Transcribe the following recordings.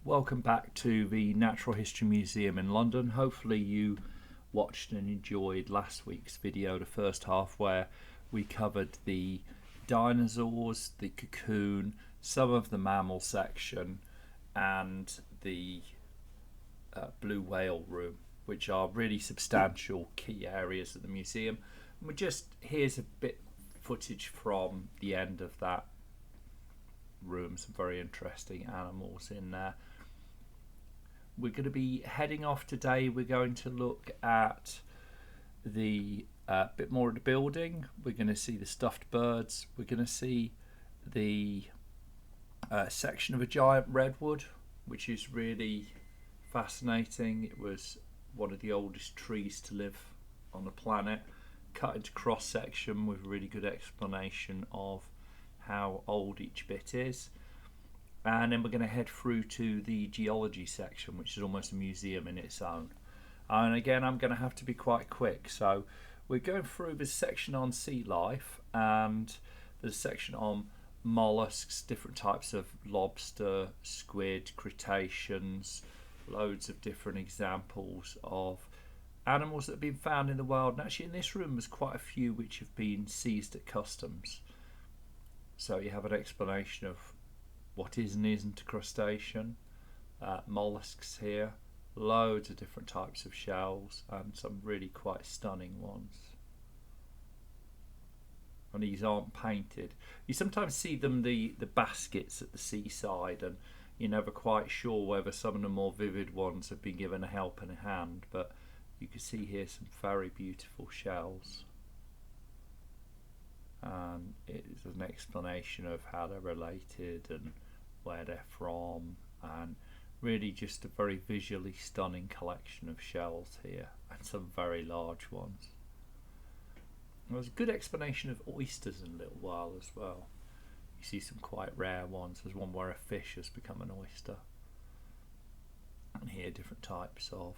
Welcome back to the Natural History Museum in London. Hopefully you watched and enjoyed last week's video, the first half, where we covered the dinosaurs, the cocoon, some of the mammal section, and the blue whale room, which are really substantial key areas of the museum. And here's a bit footage from the end of that room, some very interesting animals in there. We're going to be heading off today. We're going to look at the bit more of the building. We're going to see the stuffed birds. We're going to see the section of a giant redwood, which is really fascinating. It was one of the oldest trees to live on the planet, cut into cross section with a really good explanation of how old each bit is. And then we're going to head through to the geology section, which is almost a museum in its own. And again, I'm going to have to be quite quick. So we're going through this section on sea life, and there's a section on mollusks, different types of lobster, squid, crustaceans, loads of different examples of animals that have been found in the wild. And actually in this room there's quite a few which have been seized at customs. So you have an explanation of what is and isn't a crustacean, mollusks here, loads of different types of shells, and some really quite stunning ones. And these aren't painted. You sometimes see them, the baskets at the seaside, and you're never quite sure whether some of the more vivid ones have been given a helping hand, but you can see here some very beautiful shells. And it is an explanation of how they're related and where they're from, and really just a very visually stunning collection of shells here, and some very large ones. There was a good explanation of oysters in a little while as well. You see some quite rare ones. There's one where a fish has become an oyster, and here different types of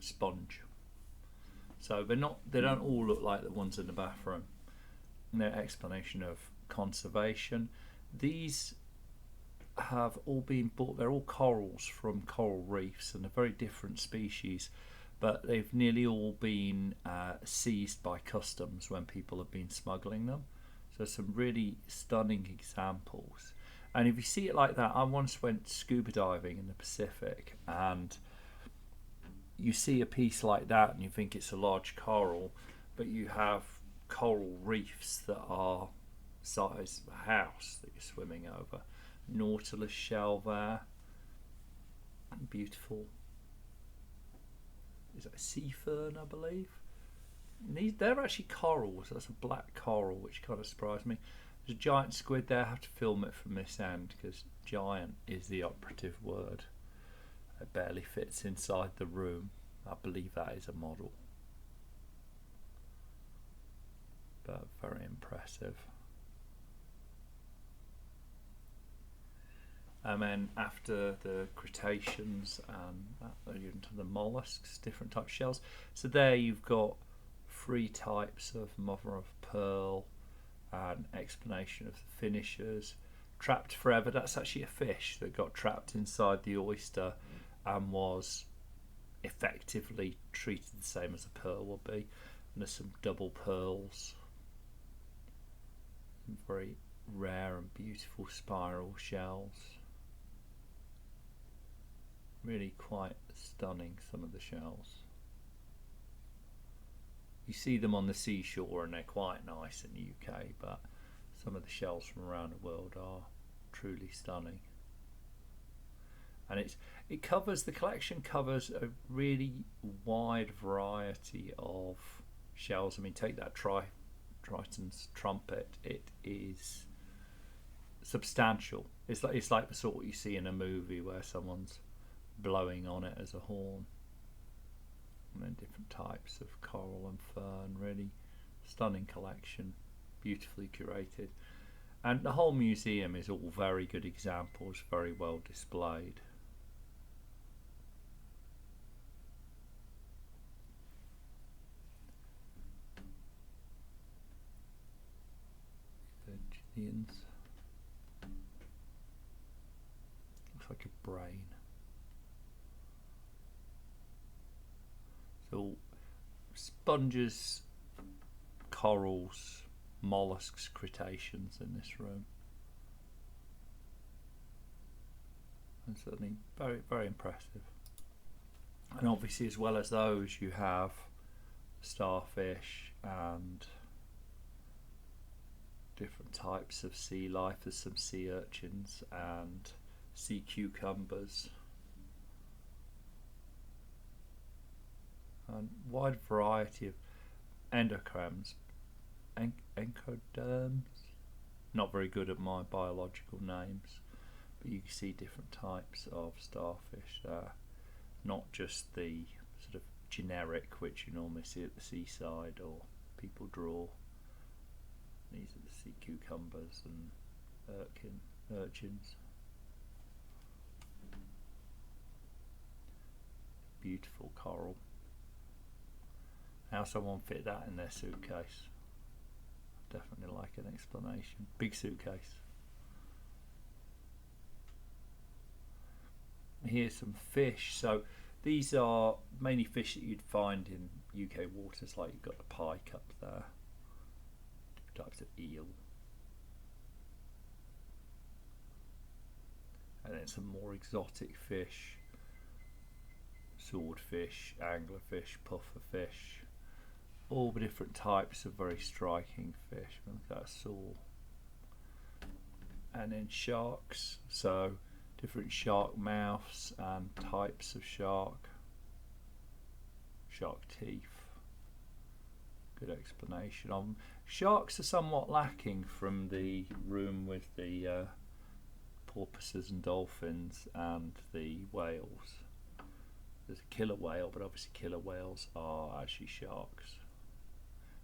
sponge. So they don't all look like the ones in the bathroom. And their explanation of conservation. These have all been bought. They're all corals from coral reefs, and they're very different species, but they've nearly all been seized by customs when people have been smuggling them. So some really stunning examples. And if you see it like that, I once went scuba diving in the Pacific, and you see a piece like that and you think it's a large coral, but you have coral reefs that are size of a house that you're swimming over. Nautilus shell there, beautiful. Is that a sea fern, I believe? They're actually corals. That's a black coral, which kind of surprised me. There's a giant squid there. I have to film it from this end because giant is the operative word. It barely fits inside the room. I believe that is a model. But very impressive. And then after the crustaceans and into the mollusks, different types of shells. So there you've got 3 types of mother of pearl, and explanation of the finishers. Trapped forever, that's actually a fish that got trapped inside the oyster and was effectively treated the same as a pearl would be. And there's some double pearls, very rare and beautiful spiral shells. Really quite stunning, some of the shells. You see them on the seashore and they're quite nice in the UK, but some of the shells from around the world are truly stunning. And the collection covers a really wide variety of shells. I mean, take that Triton's trumpet. It is substantial. It's like the sort you see in a movie where someone's blowing on it as a horn. And then different types of coral and fern. Really stunning collection, beautifully curated. And the whole museum is all very good examples, very well displayed. Virginians. looks like a brain. So sponges, corals, mollusks, crustaceans in this room. And certainly very, very impressive. And obviously, as well as those, you have starfish and different types of sea life. There's some sea urchins and sea cucumbers, and wide variety of endochromes, encoderms. Not very good at my biological names, but you can see different types of starfish there, not just the sort of generic which you normally see at the seaside or people draw. These are the sea cucumbers and urchins. Beautiful coral. How someone fit that in their suitcase? Definitely like an explanation. Big suitcase. Here's some fish. So these are mainly fish that you'd find in UK waters, like you've got the pike up there, different types of eel, and then some more exotic fish, swordfish, anglerfish, pufferfish, all the different types of very striking fish. Look at that saw. And then sharks, so different shark mouths and types of shark teeth. Good explanation on sharks. Are somewhat lacking from the room with the porpoises and dolphins and the whales. There's a killer whale, but obviously killer whales are actually sharks.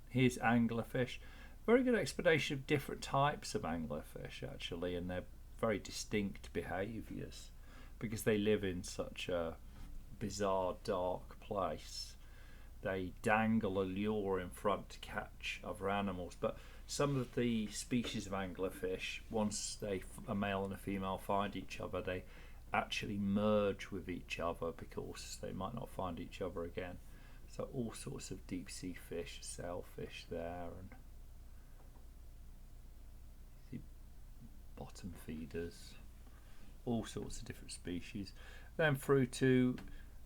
Here's anglerfish. Very good explanation of different types of anglerfish actually, and their very distinct behaviours, because they live in such a bizarre dark place. They dangle a lure in front to catch other animals, but some of the species of anglerfish, once a male and a female find each other, they actually merge with each other because they might not find each other again. So all sorts of deep sea fish, sailfish there, and bottom feeders, all sorts of different species. Then through to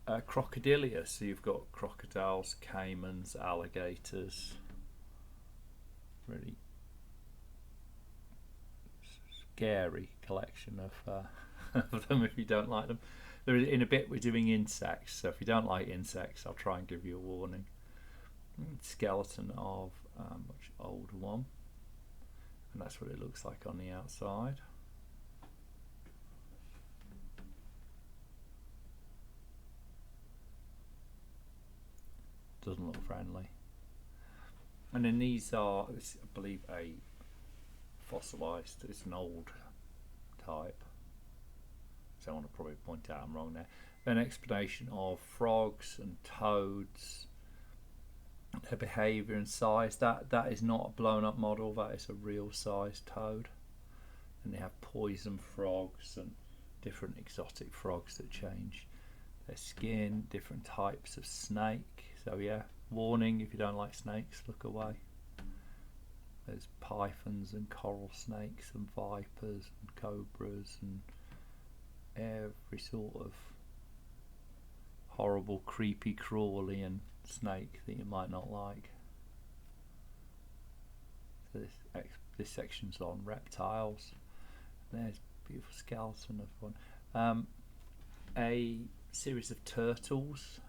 crocodilia, so you've got crocodiles, caimans, alligators. Really scary collection of them if you don't like them. In a bit we're doing insects, so if you don't like insects I'll try and give you a warning. Skeleton of a much older one, and that's what it looks like on the outside. Doesn't look friendly. And then these are, I believe, a fossilised, it's an old type, so I want to probably point out I'm wrong there. Then explanation of frogs and toads, their behaviour and size. That is not a blown up model, that is a real sized toad. And they have poison frogs and different exotic frogs that change their skin, different types of snake. So yeah, warning, if you don't like snakes, look away. There's pythons and coral snakes and vipers and cobras and every sort of horrible, creepy, crawly and snake that you might not like. So this section's on reptiles. There's a beautiful skeleton of one. A series of turtles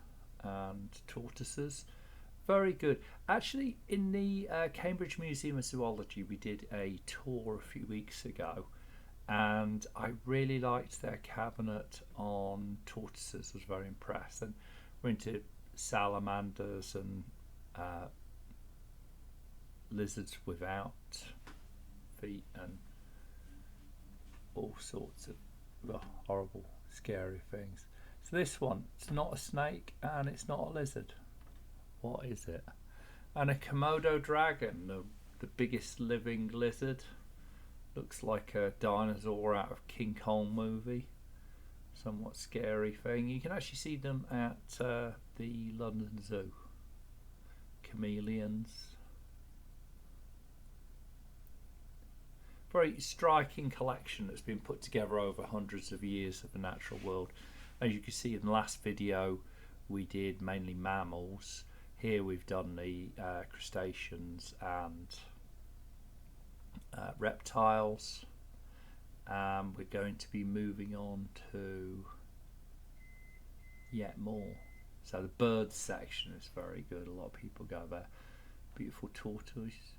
and tortoises. Very good. Actually, in the Cambridge Museum of Zoology we did a tour a few weeks ago, and I really liked their cabinet on tortoises. I was very impressed. And we're into salamanders and lizards without feet and all sorts of horrible, scary things. So this one, it's not a snake and it's not a lizard. What is it? And a Komodo dragon, the biggest living lizard. Looks like a dinosaur out of King Kong movie. somewhat scary thing. You can actually see them at the London Zoo. Chameleons. Very striking collection that's been put together over hundreds of years of the natural world. As you can see in the last video, we did mainly mammals. Here we've done the crustaceans and reptiles. We're going to be moving on to yet more. So the birds section is very good. A lot of people go there. Beautiful tortoise,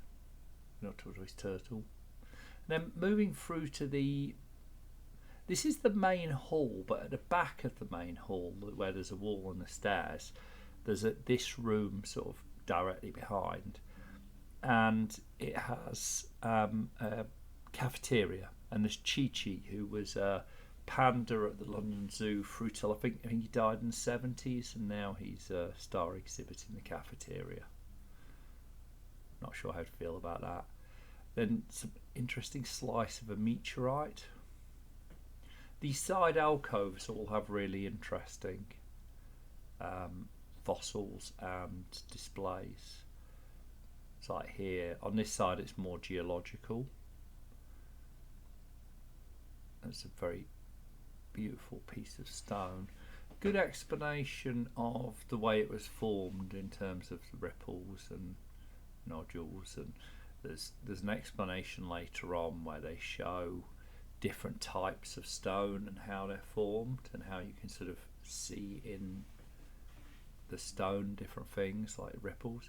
not tortoise, turtle. Then moving through to this is the main hall, but at the back of the main hall, where there's a wall and the stairs, there's this room sort of directly behind, and it has a cafeteria. And there's Chi-Chi, who was a panda at the London Zoo through till I think he died in the 70s, and now he's a star exhibit in the cafeteria. Not sure how to feel about that. Then some interesting slice of a meteorite. These side alcoves all have really interesting fossils and displays. It's like here, on this side it's more geological. That's a very beautiful piece of stone. Good explanation of the way it was formed in terms of the ripples and nodules, and there's an explanation later on where they show different types of stone and how they're formed, and how you can sort of see in the stone different things like ripples.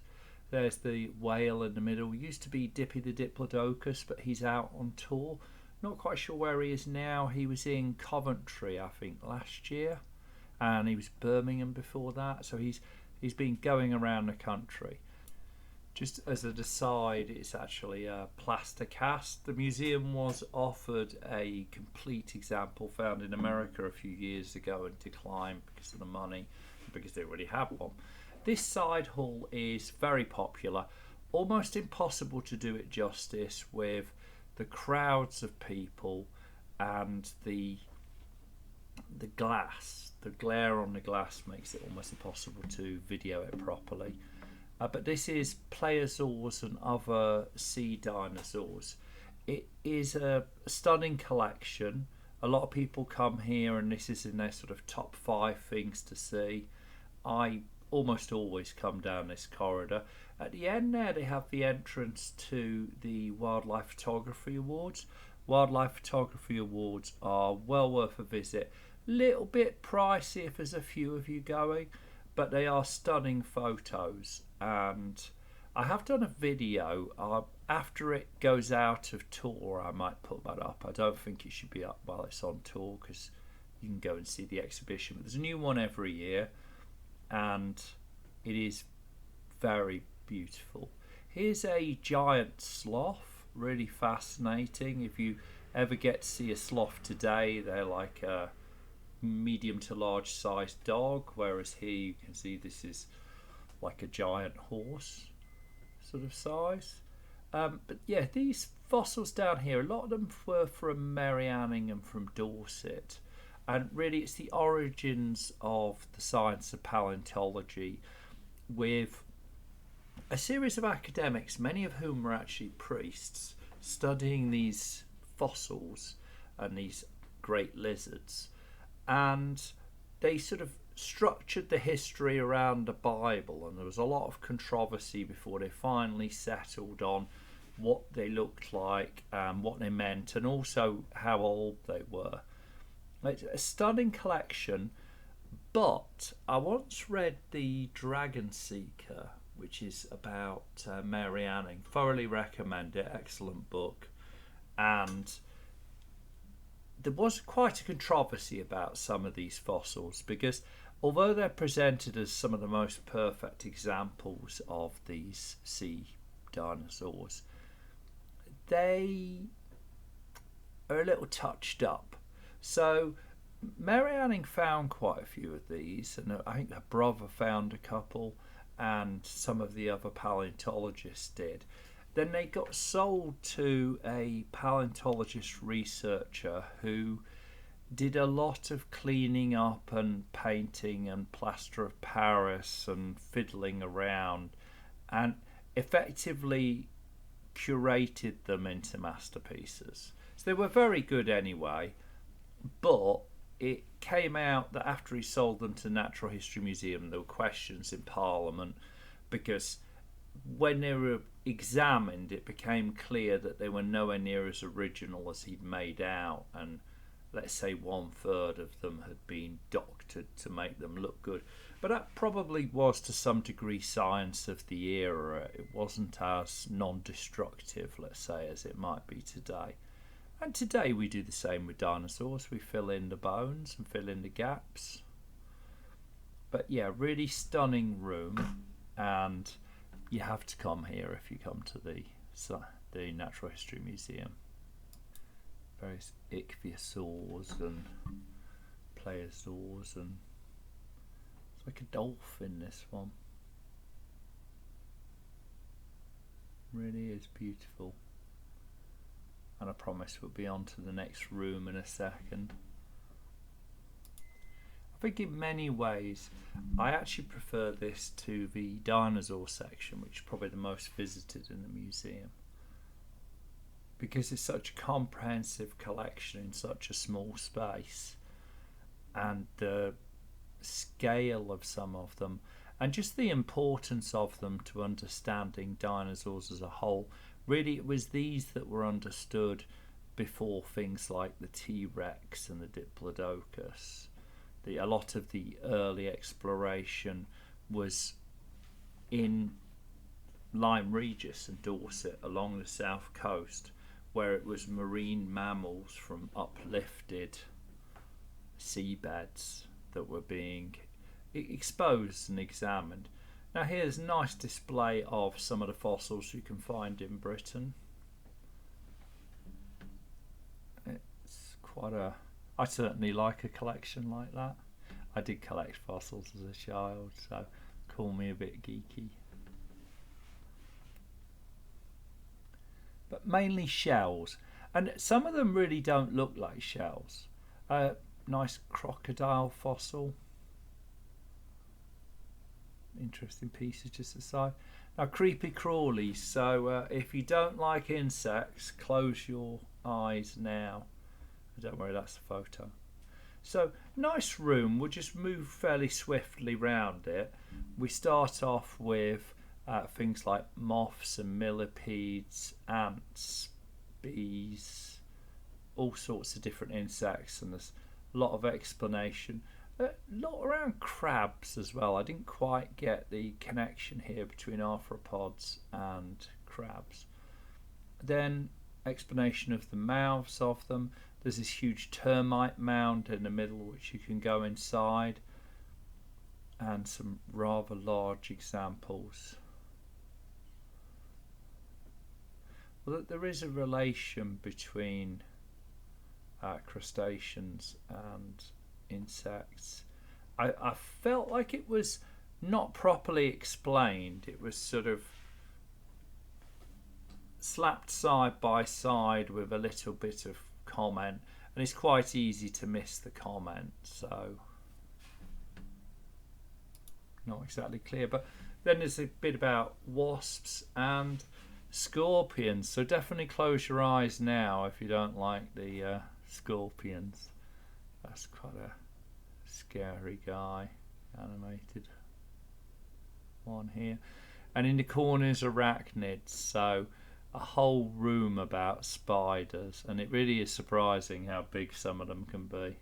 There's the whale in the middle. Used to be Dippy the Diplodocus, but he's out on tour. Not quite sure where he is now. He was in Coventry, I think, last year, and he was Birmingham before that. So he's been going around the country. Just as an aside, it's actually a plaster cast. The museum was offered a complete example found in America a few years ago and declined because of the money, because they already have one. This side hall is very popular. Almost impossible to do it justice with the crowds of people and the glass. The glare on the glass makes it almost impossible to video it properly. But this is plesiosaurs and other sea dinosaurs. It is a stunning collection. A lot of people come here and this is in their sort of top 5 things to see. I almost always come down this corridor. At the end there they have the entrance to the Wildlife Photography Awards. Wildlife Photography Awards are well worth a visit. Little bit pricey if there's a few of you going, but they are stunning photos. And I have done a video. After it goes out of tour, I might put that up. I don't think it should be up while it's on tour, because you can go and see the exhibition. But there's a new one every year, and it is very beautiful. Here's a giant sloth, really fascinating. If you ever get to see a sloth today, they're like a medium to large sized dog, whereas here you can see this is like a giant horse sort of size. But yeah, these fossils down here, a lot of them were from Marianning and from Dorset, and really it's the origins of the science of paleontology, with a series of academics, many of whom were actually priests, studying these fossils and these great lizards, and they sort of structured the history around the Bible, and there was a lot of controversy before they finally settled on what they looked like and what they meant, and also how old they were. It's a stunning collection, but I once read The Dragon Seeker, which is about Marianning. Thoroughly recommend it, excellent book. And there was quite a controversy about some of these fossils, because although they're presented as some of the most perfect examples of these sea dinosaurs, they are a little touched up. So Marianning found quite a few of these, and I think her brother found a couple, and some of the other paleontologists did. Then they got sold to a paleontologist researcher who did a lot of cleaning up and painting and plaster of Paris and fiddling around, and effectively curated them into masterpieces. So they were very good anyway, but it came out that after he sold them to the Natural History Museum, there were questions in Parliament, because when they were examined, it became clear that they were nowhere near as original as he'd made out, and let's say 1/3 of them had been doctored to make them look good. But that probably was to some degree science of the era. It wasn't as non-destructive, let's say, as it might be today. And today we do the same with dinosaurs. We fill in the bones and fill in the gaps. But yeah, really stunning room, and you have to come here if you come to the Natural History Museum. Various ichthyosaurs and plesiosaurs, and it's like a dolphin, this one. Really is beautiful. And I promise we'll be on to the next room in a second. I think in many ways I actually prefer this to the dinosaur section, which is probably the most visited in the museum, because it's such a comprehensive collection in such a small space, and the scale of some of them and just the importance of them to understanding dinosaurs as a whole. Really, it was these that were understood before things like the T-Rex and the Diplodocus. A lot of the early exploration was in Lyme Regis and Dorset along the south coast, where it was marine mammals from uplifted seabeds that were being exposed and examined. Now here's a nice display of some of the fossils you can find in Britain. It's quite a... I certainly like a collection like that. I did collect fossils as a child, so call me a bit geeky. But mainly shells, and some of them really don't look like shells. Nice crocodile fossil. Interesting pieces just aside. Now creepy crawlies, so if you don't like insects, close your eyes now. Don't worry, that's a photo. So nice room. We'll just move fairly swiftly round it. We start off with things like moths and millipedes, ants, bees, all sorts of different insects, and there's a lot of explanation. A lot around crabs as well. I didn't quite get the connection here between arthropods and crabs. Then explanation of the mouths of them. There's this huge termite mound in the middle which you can go inside, and some rather large examples. Well, there is a relation between crustaceans and insects. I felt like it was not properly explained. It was sort of slapped side by side with a little bit of comment, and it's quite easy to miss the comment, so not exactly clear. But then there's a bit about wasps and scorpions, so definitely close your eyes now if you don't like the scorpions. That's quite a scary guy, animated one here. And in the corners, arachnids, so a whole room about spiders, and it really is surprising how big some of them can be.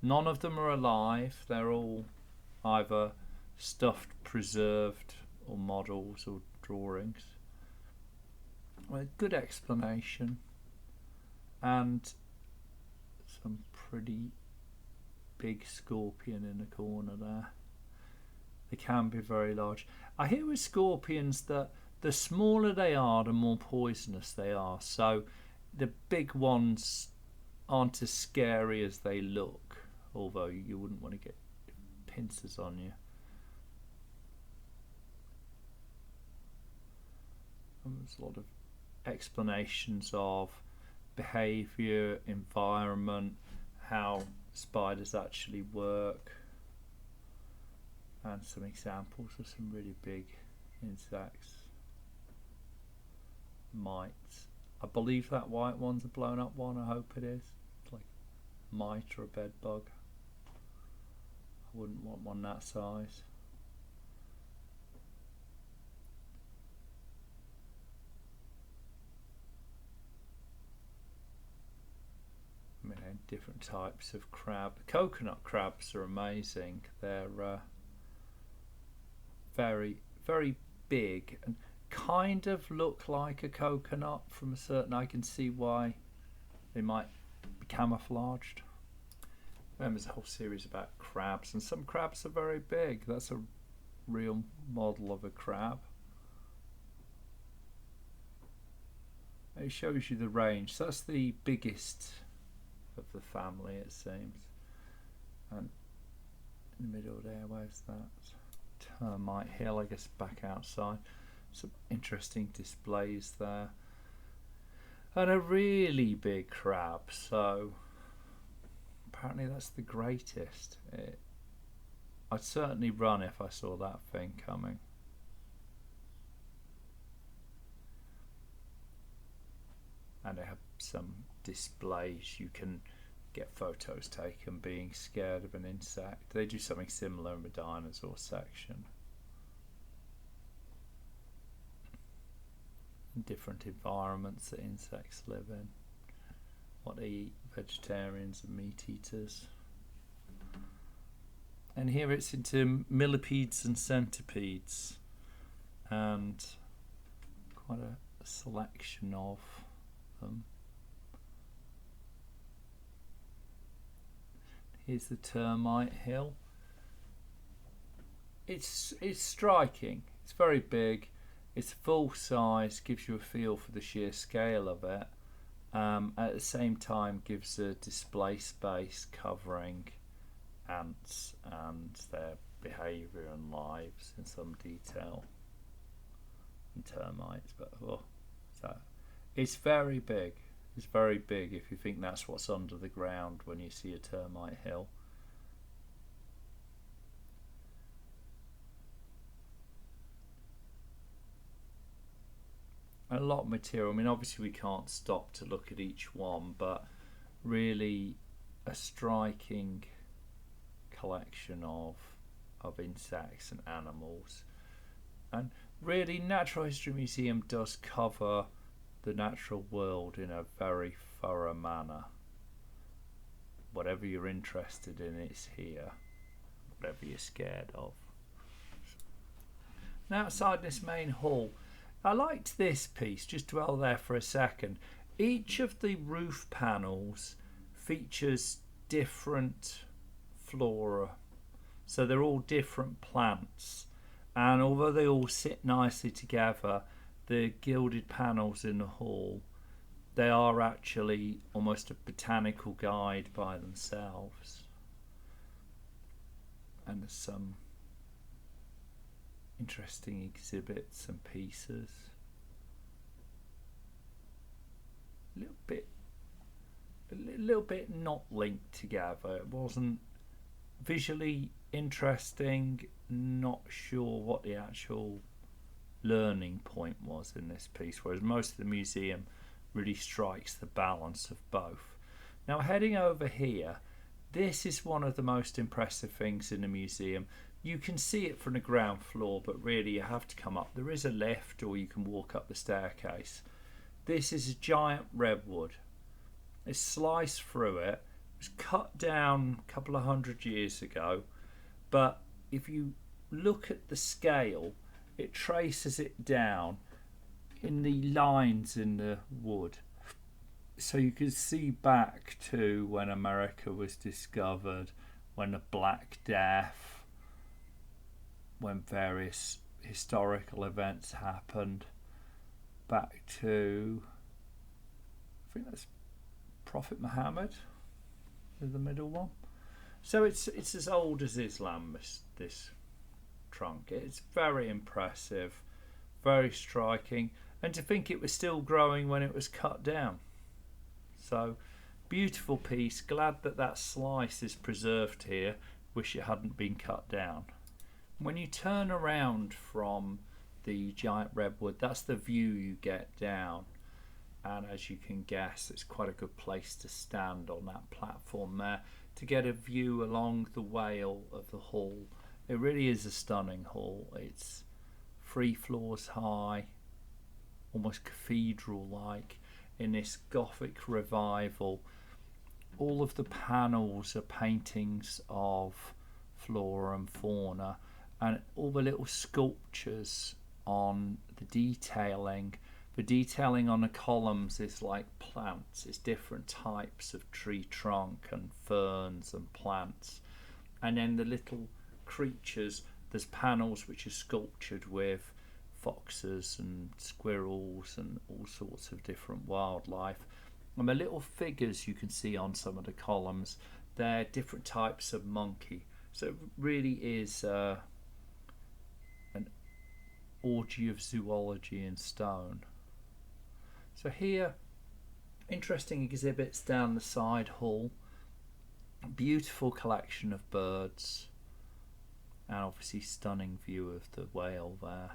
None of them are alive. They're all either stuffed, preserved, or models or drawings. Well, good explanation, and some pretty big scorpion in the corner there. They can be very large. I hear with scorpions that the smaller they are, the more poisonous they are. So the big ones aren't as scary as they look, although you wouldn't want to get pincers on you. And there's a lot of explanations of behaviour, environment, how spiders actually work, and some examples of some really big insects. Mites. I believe that white one's a blown up one. I hope it is. It's like a mite or a bed bug. I wouldn't want one that size. I mean, different types of crab. Coconut crabs are amazing. They're very, very big and kind of look like a coconut from a certain. I can see why they might be camouflaged. There's a whole series about crabs, and some crabs are very big. That's a real model of a crab. It shows you the range. So that's the biggest of the family, it seems. And in the middle there, where's that? Termite hill, I guess, back outside. Some interesting displays there. And a really big crab, so apparently that's the greatest. I'd certainly run if I saw that thing coming. And they have some displays. You can get photos taken being scared of an insect. They do something similar in the dinosaur section. Different environments that insects live in, what they eat, vegetarians and meat eaters. And here it's into millipedes and centipedes, and quite a selection of them. Here's the termite hill. It's striking. It's very big. It's full size, gives you a feel for the sheer scale of it. At the same time, gives a display space covering ants and their behaviour and lives in some detail. And termites, but it's very big. It's very big if you think that's what's under the ground when you see a termite hill. A lot of material. I mean, obviously we can't stop to look at each one, but really a striking collection of insects and animals. And really, Natural History Museum does cover the natural world in a very thorough manner. Whatever you're interested in, it's here. Whatever you're scared of. Now, outside this main hall, I liked this piece. Just dwell there for a second. Each of the roof panels features different flora, so they're all different plants, and although they all sit nicely together, the gilded panels in the hall, they are actually almost a botanical guide by themselves. And there's some interesting exhibits and pieces. A little bit not linked together. It wasn't visually interesting, not sure what the actual learning point was in this piece, whereas most of the museum really strikes the balance of both. Now, heading over here, this is one of the most impressive things in the museum. You can see it from the ground floor, but really you have to come up. There is a lift, or you can walk up the staircase. This is a giant redwood. It's sliced through it. It was cut down a couple of 100 years ago, but if you look at the scale, it traces it down in the lines in the wood. So you can see back to when America was discovered, when the Black Death, when various historical events happened, back to, I think that's Prophet Muhammad, the middle one. So it's as old as Islam, this trunk. It's very impressive, very striking, and to think it was still growing when it was cut down. So Beautiful piece. Glad that that slice is preserved here. Wish it hadn't been cut down. When you turn around from the giant redwood, that's the view you get down. And as you can guess, it's quite a good place to stand on that platform there to get a view along the wale of the hall. It really is a stunning hall. It's 3 floors high, almost cathedral-like, in this Gothic revival. All of the panels are paintings of flora and fauna, and all the little sculptures on the detailing. The detailing on the columns is like plants. It's different types of tree trunk and ferns and plants. And then the little creatures, there's panels which are sculptured with foxes and squirrels and all sorts of different wildlife. And the little figures you can see on some of the columns, they're different types of monkey. So it really is an orgy of zoology in stone. So here, interesting exhibits down the side hall. Beautiful collection of birds. And obviously stunning view of the whale there.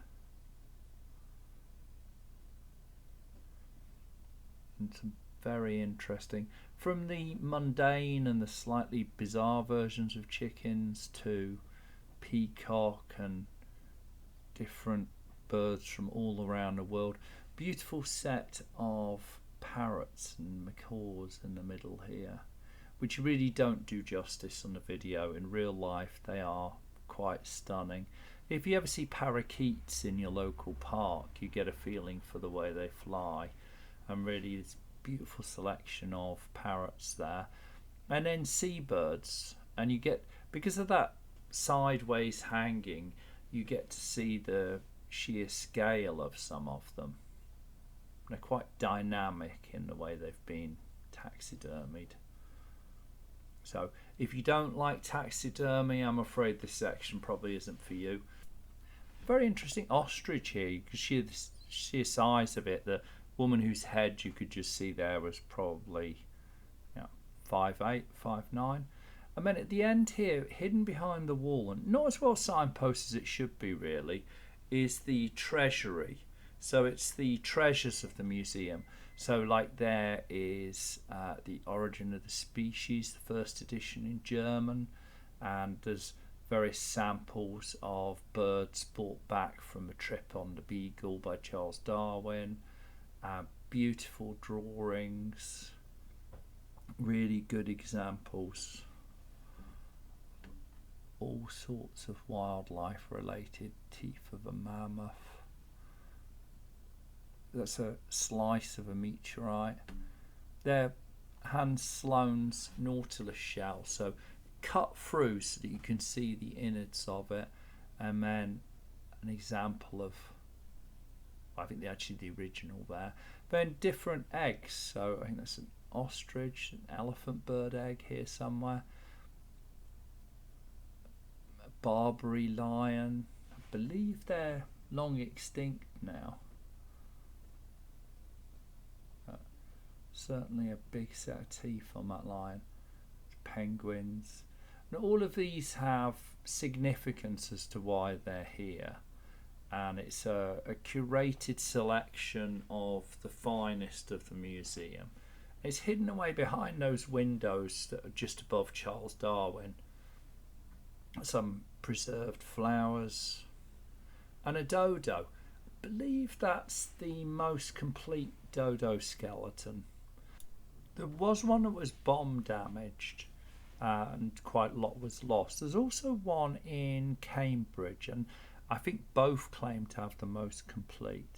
And some very interesting, from the mundane and the slightly bizarre versions of chickens to peacock and different birds from all around the world. Beautiful set of parrots and macaws in the middle here, which really don't do justice on the video. In real life they are quite stunning. If you ever see parakeets in your local park, you get a feeling for the way they fly, and really it's a beautiful selection of parrots there. And then seabirds, and you get, because of that sideways hanging, you get to see the sheer scale of some of them. They're quite dynamic in the way they've been taxidermied. So if you don't like taxidermy, I'm afraid this section probably isn't for you. Very interesting ostrich here. You can see the sheer size of it. The woman whose head you could just see there was probably 5'8", 5'9". And then at the end here, hidden behind the wall, and not as well signposted as it should be really, is the treasury. So it's the treasures of the museum. So like there is The Origin of the Species, the first edition in German, and there's various samples of birds brought back from a trip on the Beagle by Charles Darwin, beautiful drawings, really good examples, all sorts of wildlife related, teeth of a mammoth. That's a slice of a meteorite. They're Hans Sloane's nautilus shell, so cut through so that you can see the innards of it, and then an example of, I think they're actually the original there. Then different eggs, so I think that's an ostrich, an elephant bird egg here somewhere, a Barbary lion. I believe they're long extinct now. Certainly a big set of teeth on that lion. Penguins. And all of these have significance as to why they're here. And it's a curated selection of the finest of the museum. It's hidden away behind those windows that are just above Charles Darwin. Some preserved flowers. And a dodo. I believe that's the most complete dodo skeleton. There was one that was bomb damaged and quite a lot was lost. There's also one in Cambridge, and I think both claim to have the most complete.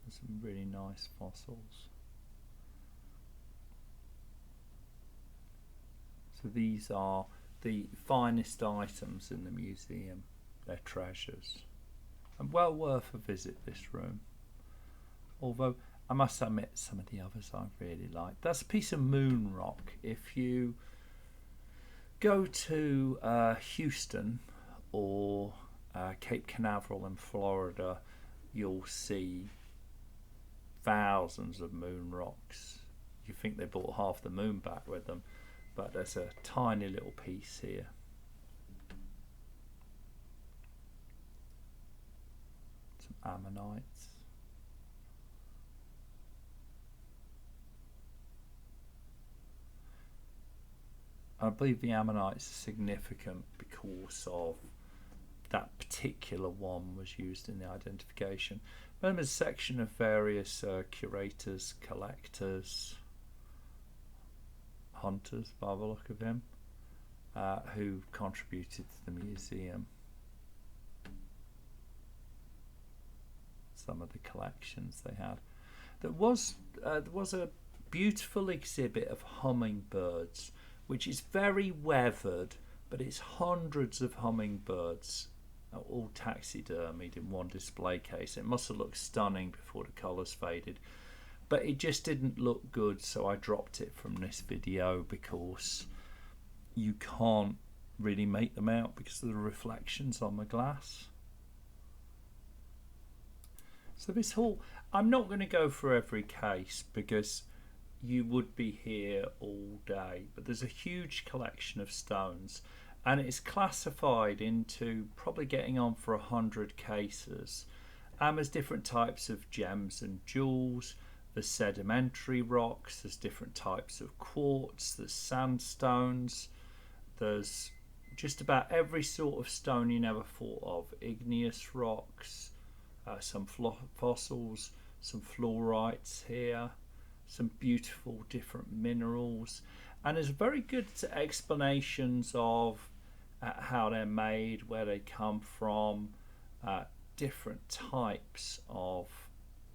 There's some really nice fossils. So these are the finest items in the museum. They're treasures. And well worth a visit, this room. Although I must admit some of the others I really like. That's a piece of moon rock. If you go to Houston or Cape Canaveral in Florida, you'll see thousands of moon rocks. You think they brought half the moon back with them, but there's a tiny little piece here. Some ammonites. I believe the ammonites are significant because of that particular one was used in the identification. Then there's a section of various curators, collectors, hunters by the look of him, who contributed to the museum. Some of the collections they had. There was a beautiful exhibit of hummingbirds, which is very weathered, but it's hundreds of hummingbirds, all taxidermied in one display case. It must have looked stunning before the colours faded, but it just didn't look good, so I dropped it from this video because you can't really make them out because of the reflections on the glass. So this hall, I'm not going to go through every case because you would be here all day, but there's a huge collection of stones, and it's classified into probably getting on for 100 cases. And there's different types of gems and jewels, there's sedimentary rocks, there's different types of quartz, there's sandstones, there's just about every sort of stone you never thought of, igneous rocks, some fossils, some fluorites here, some beautiful different minerals, and there's very good explanations of how they're made, where they come from, different types of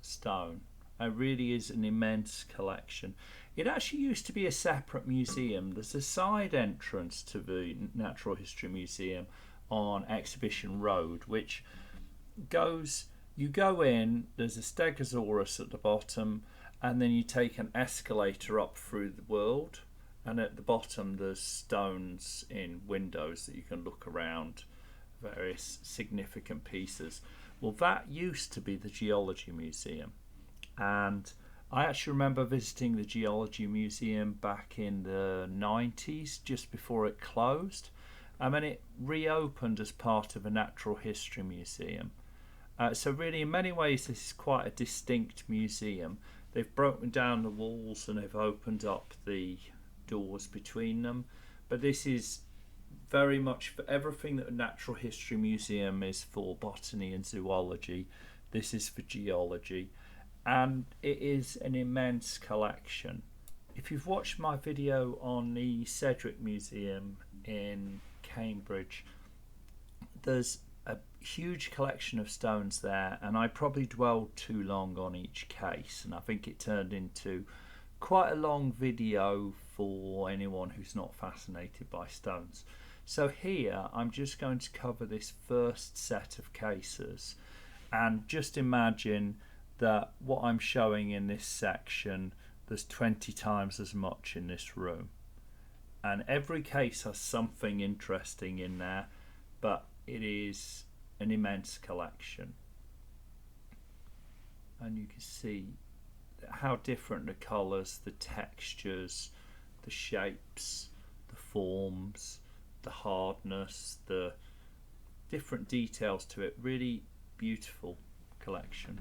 stone. It really is an immense collection. It actually used to be a separate museum. There's a side entrance to the Natural History Museum on Exhibition Road, which goes, you go in, there's a stegosaurus at the bottom, and then you take an escalator up through the world, and at the bottom there's stones in windows that you can look around, various significant pieces. Well, that used to be the Geology Museum, and I actually remember visiting the Geology Museum back in the 90s, just before it closed, and then it reopened as part of a Natural History Museum. So really, in many ways, this is quite a distinct museum. They've broken down the walls and they've opened up the doors between them. But this is very much for everything that a Natural History Museum is for botany and zoology. This is for geology. And it is an immense collection. If you've watched my video on the Cedric Museum in Cambridge, there's a huge collection of stones there, and I probably dwelled too long on each case, and I think it turned into quite a long video for anyone who's not fascinated by stones. So here I'm just going to cover this first set of cases, and just imagine that what I'm showing in this section, there's 20 times as much in this room, and every case has something interesting in there, but it is an immense collection. And you can see how different the colours, the textures, the shapes, the forms, the hardness, the different details to it. Really beautiful collection.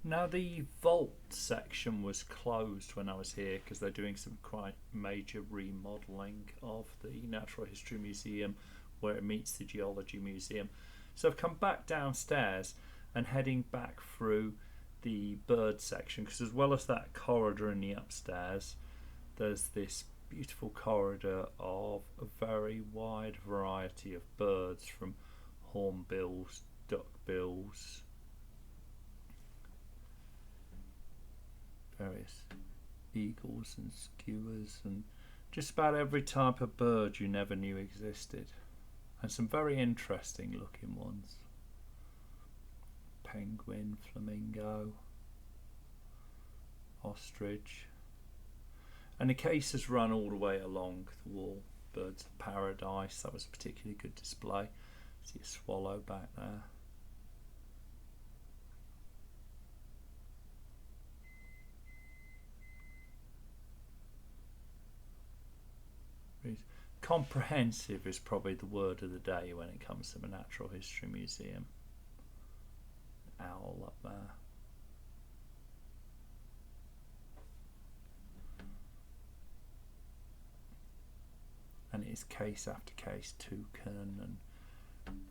Now the vault section was closed when I was here because they're doing some quite major remodelling of the Natural History Museum where it meets the Geology Museum. So I've come back downstairs and heading back through the bird section, because as well as that corridor in the upstairs, there's this beautiful corridor of a very wide variety of birds, from hornbills, duckbills, various eagles and skuas, and just about every type of bird you never knew existed. And some very interesting looking ones. Penguin, flamingo, ostrich. And the cases run all the way along the wall. Birds of paradise, that was a particularly good display. See a swallow back there. comprehensive is probably the word of the day when it comes to a natural history museum. Owl up there. And it is case after case toucan and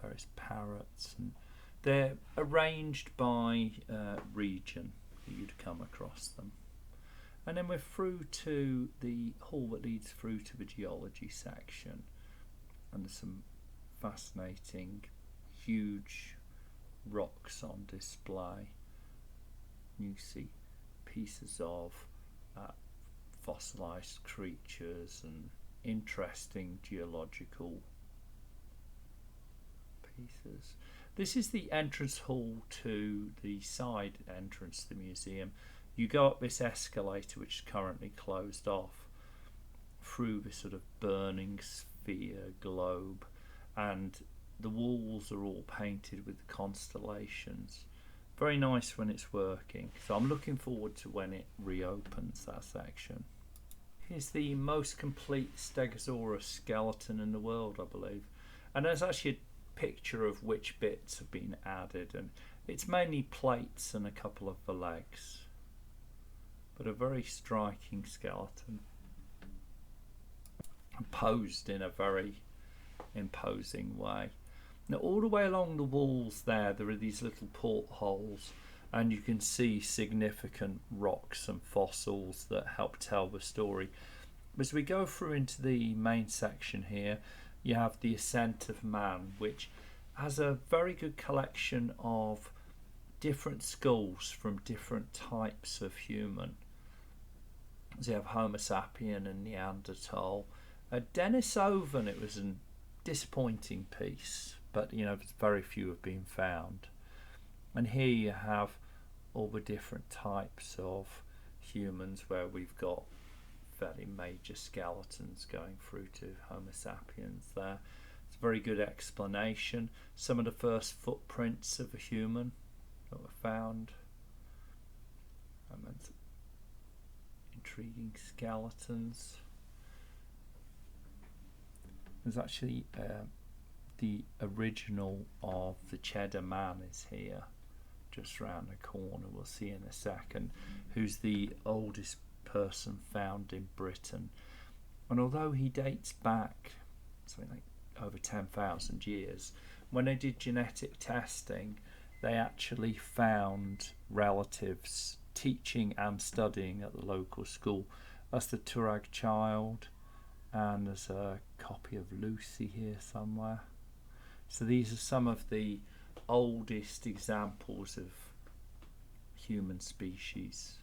various parrots, and they're arranged by region that you'd come across them. And then we're through to the hall that leads through to the geology section, and there's some fascinating huge rocks on display. You see pieces of fossilized creatures and interesting geological pieces. This is the entrance hall to the side entrance to the museum. You go up this escalator, which is currently closed off, through this sort of burning sphere globe, and the walls are all painted with the constellations. Very nice when it's working, so I'm looking forward to when it reopens, that section. Here's the most complete Stegosaurus skeleton in the world, I believe, and there's actually a picture of which bits have been added, and it's mainly plates and a couple of the legs, but a very striking skeleton, posed in a very imposing way. Now all the way along the walls there are these little portholes, and you can see significant rocks and fossils that help tell the story. As we go through into the main section here, you have the Ascent of Man, which has a very good collection of different skulls from different types of human. So you have Homo sapien and Neanderthal. Denisovan, it was a disappointing piece, but you know, very few have been found. And here you have all the different types of humans, where we've got fairly major skeletons going through to Homo sapiens there. It's a very good explanation. Some of the first footprints of a human that were found. Intriguing skeletons. There's actually the original of the Cheddar Man is here, just round the corner. We'll see in a second, who's the oldest person found in Britain. And although he dates back something like over 10,000 years, when they did genetic testing, they actually found relatives teaching and studying at the local school. That's the Turag child, and there's a copy of Lucy here somewhere. So these are some of the oldest examples of human species.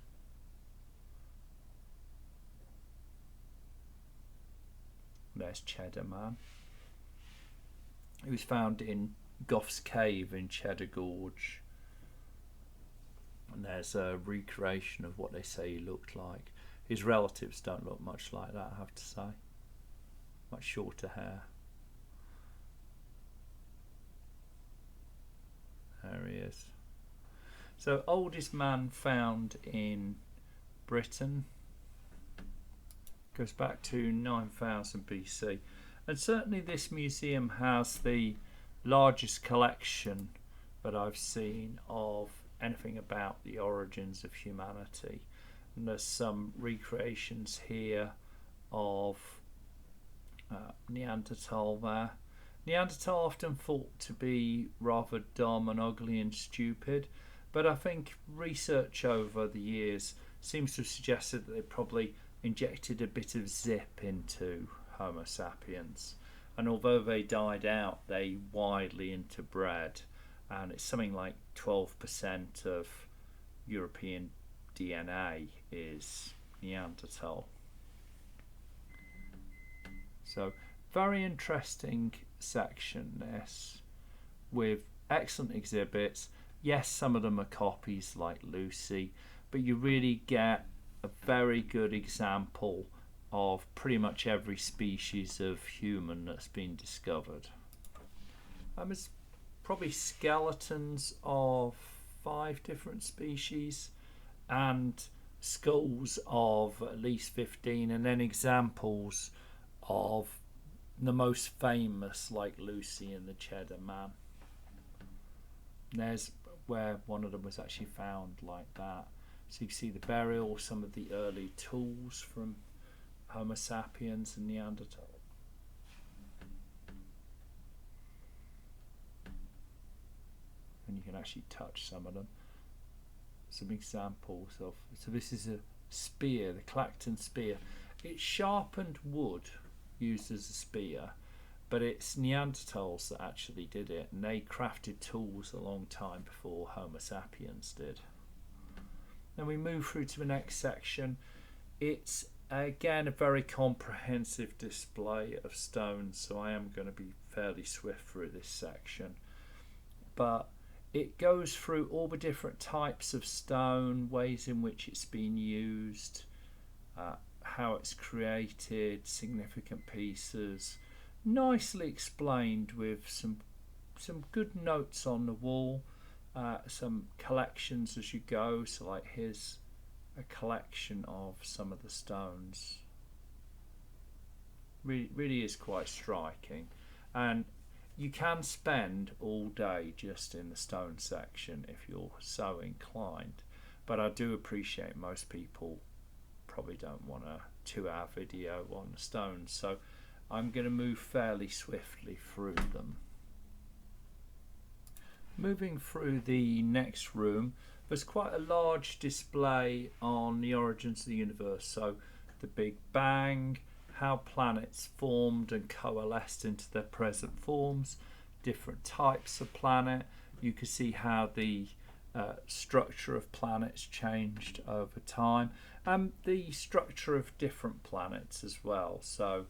There's Cheddar Man. He was found in Gough's Cave in Cheddar Gorge, and there's a recreation of what they say he looked like. His relatives don't look much like that, I have to say. Much shorter hair. There he is. So, oldest man found in Britain, goes back to 9000 BC, and certainly this museum has the largest collection that I've seen of anything about the origins of humanity. And there's some recreations here of Neanderthal there. Neanderthal often thought to be rather dumb and ugly and stupid, but I think research over the years seems to have suggested that they probably injected a bit of zip into Homo sapiens, and although they died out, they widely interbred, and it's something like 12% of European DNA is Neanderthal. So very interesting section this, with excellent exhibits. Yes, some of them are copies like Lucy, but you really get a very good example of pretty much every species of human that's been discovered. There's probably skeletons of 5 different species and skulls of at least 15, and then examples of the most famous, like Lucy and the Cheddar Man. And there's where one of them was actually found like that. So you can see the burial, some of the early tools from Homo sapiens and Neanderthal. And you can actually touch some of them. Some examples of, so this is a spear, the Clacton spear. It's sharpened wood used as a spear, but it's Neanderthals that actually did it, and they crafted tools a long time before Homo sapiens did. Then we move through to the next section. It's again a very comprehensive display of stones, so I am going to be fairly swift through this section. But it goes through all the different types of stone, ways in which it's been used, how it's created, significant pieces, nicely explained with some good notes on the wall, some collections as you go. So like here's a collection of some of the stones. Really is quite striking, and you can spend all day just in the stone section if you're so inclined, but I do appreciate most people probably don't want a 2-hour video on the stones, so I'm going to move fairly swiftly through them. Moving through the next room, there's quite a large display on the origins of the universe, so the Big Bang, how planets formed and coalesced into their present forms, different types of planet. You can see how the structure of planets changed over time, and the structure of different planets as well. So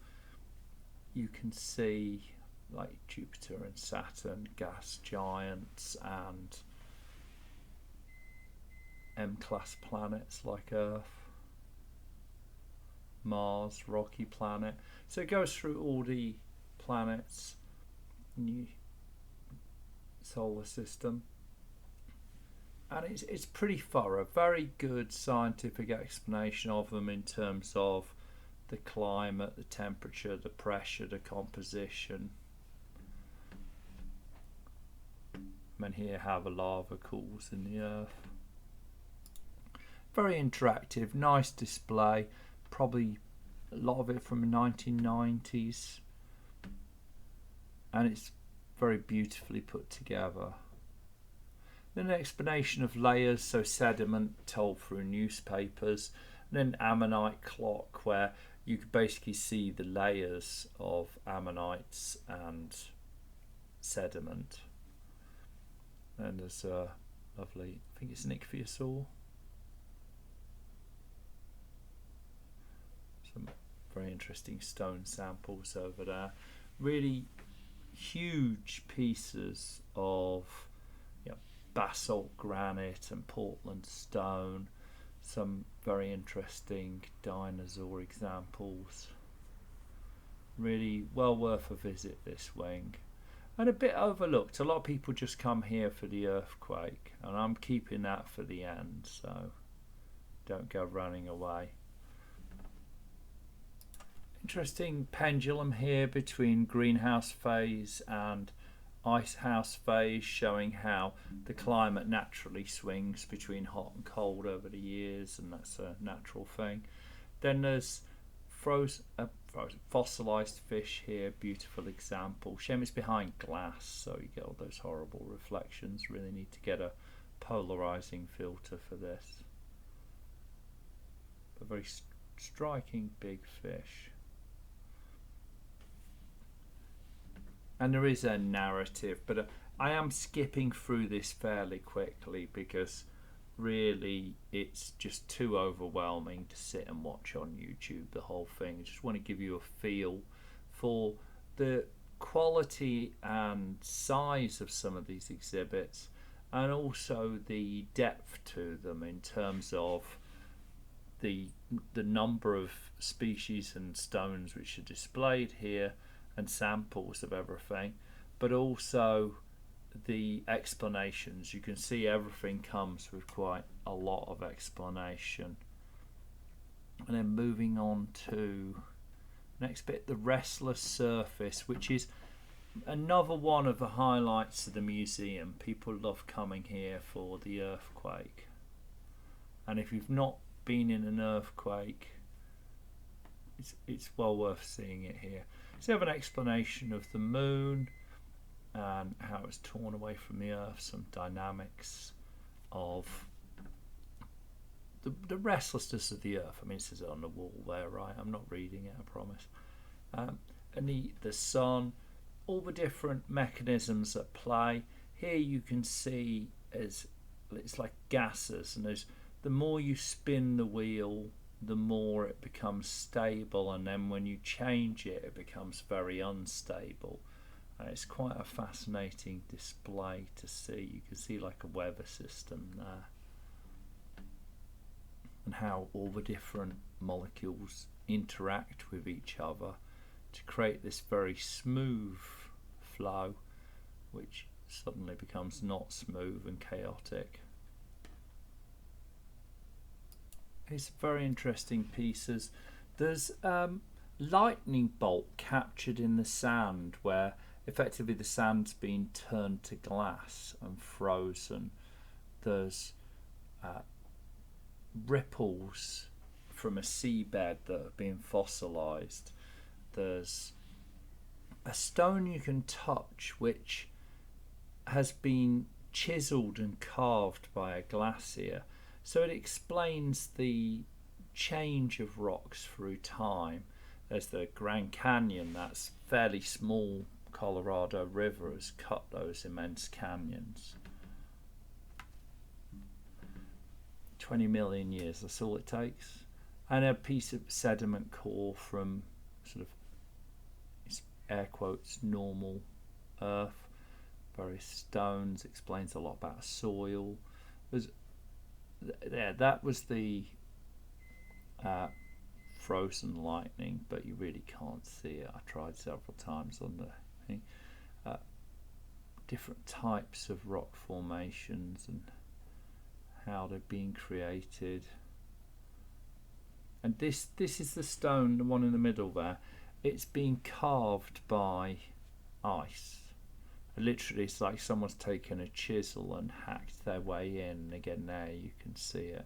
you can see like Jupiter and Saturn, gas giants, and M-class planets like Earth, Mars, rocky planet. So it goes through all the planets in the solar system, and it's pretty thorough, very good scientific explanation of them in terms of the climate, the temperature, the pressure, the composition. And here how the lava cools in the Earth. Very interactive, nice display, probably a lot of it from the 1990s, and it's very beautifully put together. Then an explanation of layers, so sediment told through newspapers, and then ammonite clock, where you could basically see the layers of ammonites and sediment. And there's a lovely, I think it's an ichthyosaur. Some very interesting stone samples over there. Really huge pieces of basalt granite and Portland stone. Some very interesting dinosaur examples. Really well worth a visit, this wing. And a bit overlooked. A lot of people just come here for the earthquake, and I'm keeping that for the end, so don't go running away. Interesting pendulum here between greenhouse phase and icehouse phase, showing how the climate naturally swings between hot and cold over the years, and that's a natural thing. Then there's fossilized fish here, beautiful example. Shame it's behind glass, so you get all those horrible reflections. Really need to get a polarizing filter for this. A very striking big fish. And there is a narrative, but I am skipping through this fairly quickly because really it's just too overwhelming to sit and watch on YouTube, the whole thing. I just want to give you a feel for the quality and size of some of these exhibits, and also the depth to them in terms of the number of species and stones which are displayed here, and samples of everything, but also the explanations. You can see everything comes with quite a lot of explanation. And then moving on to Next bit, the restless surface, which is another one of the highlights of the museum. People love coming here for the earthquake. And if you've not been in an earthquake, it's well worth seeing it here. So you have an explanation of the moon and how it's torn away from the earth, some dynamics of the restlessness of the earth. I mean, this is on the wall there, right? I'm not reading it, I promise. And the sun, all the different mechanisms at play. Here you can see it's like gases, and the more you spin the wheel, the more it becomes stable, and then when you change it, it becomes very unstable. And it's quite a fascinating display to see. You can see like a weather system there, and how all the different molecules interact with each other to create this very smooth flow, which suddenly becomes not smooth and chaotic. It's very interesting pieces. There's lightning bolt captured in the sand, where effectively the sand's been turned to glass and frozen. There's ripples from a seabed that have been fossilized. There's a stone you can touch which has been chiseled and carved by a glacier. So it explains the change of rocks through time. There's the Grand Canyon, that's fairly small. Colorado River has cut those immense canyons. 20 million years, that's all it takes. And a piece of sediment core from sort of, air quotes, normal earth. Various stones, explains a lot about soil. That was the frozen lightning, but you really can't see it. I tried several times on the thing. Different types of rock formations and how they're being created. And this is the stone, the one in the middle there. It's being carved by ice. Literally, it's like someone's taken a chisel and hacked their way in. And again, there you can see it.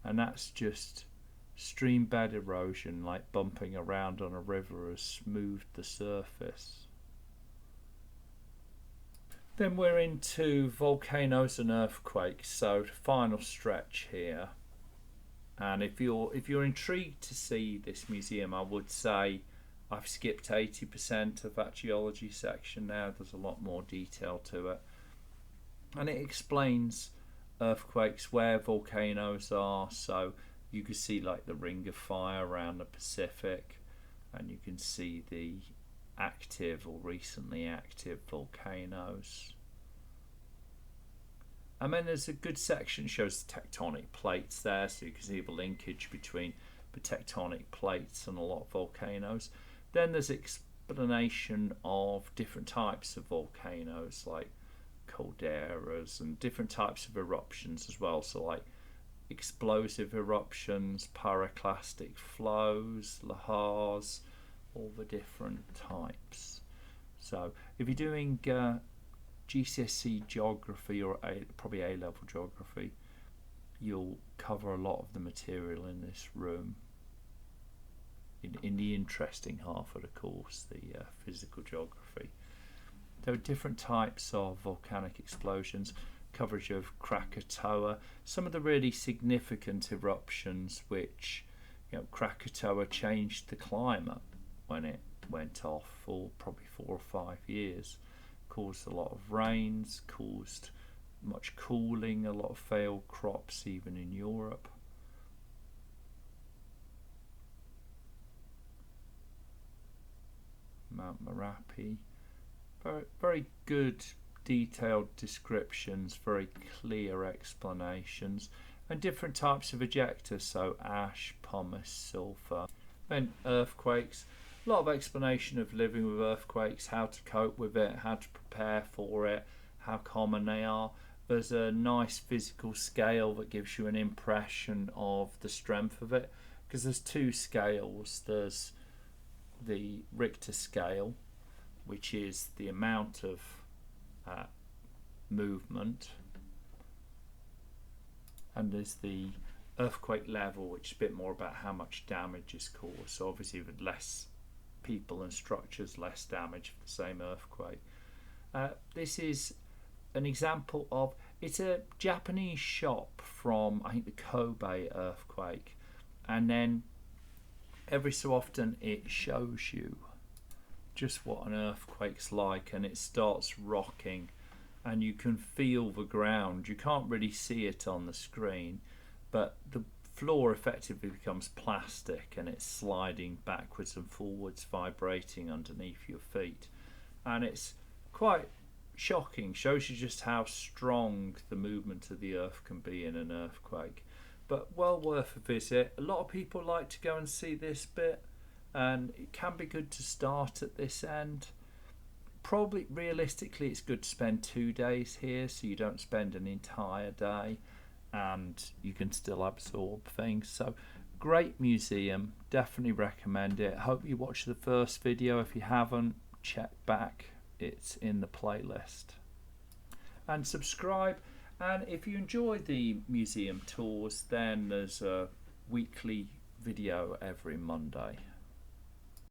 And that's just stream bed erosion, like bumping around on a river, has smoothed the surface. Then we're into volcanoes and earthquakes, so final stretch here. And if you're intrigued to see this museum, I would say I've skipped 80% of that geology section now. There's a lot more detail to it, and it explains earthquakes, where volcanoes are. So you can see like the ring of fire around the Pacific, and you can see the active or recently active volcanoes. And then there's a good section that shows the tectonic plates there, so you can see the linkage between the tectonic plates and a lot of volcanoes. Then there's explanation of different types of volcanoes, like calderas, and different types of eruptions as well. So like explosive eruptions, pyroclastic flows, lahars, all the different types. So if you're doing GCSE geography or probably A-level geography, you'll cover a lot of the material in this room. In the interesting half of the course, the physical geography. There are different types of volcanic explosions, coverage of Krakatoa, some of the really significant eruptions which, Krakatoa changed the climate when it went off for probably 4 or 5 years. Caused a lot of rains, caused much cooling, a lot of failed crops even in Europe. Mount Merapi, very, very good detailed descriptions, very clear explanations, and different types of ejectors, so ash, pumice, sulfur. Then earthquakes, a lot of explanation of living with earthquakes, how to cope with it, how to prepare for it, how common they are. there's a nice physical scale that gives you an impression of the strength of it, because there's two scales. There's the Richter scale, which is the amount of movement, and there's the earthquake level, which is a bit more about how much damage is caused. So obviously with less people and structures, less damage for the same earthquake. This is an example of, it's a Japanese shop from, I think, the Kobe earthquake, and then every so often it shows you just what an earthquake's like, and it starts rocking and you can feel the ground. You can't really see it on the screen, but the floor effectively becomes plastic and it's sliding backwards and forwards, vibrating underneath your feet, and it's quite shocking. Shows you just how strong the movement of the earth can be in an earthquake, but well worth a visit. A lot of people like to go and see this bit, and it can be good to start at this end. Probably realistically it's good to spend 2 days here, so you don't spend an entire day and you can still absorb things. So great museum, definitely recommend it. Hope you watched the first video. If you haven't, check back, it's in the playlist, and subscribe. And if you enjoy the museum tours, then there's a weekly video every Monday.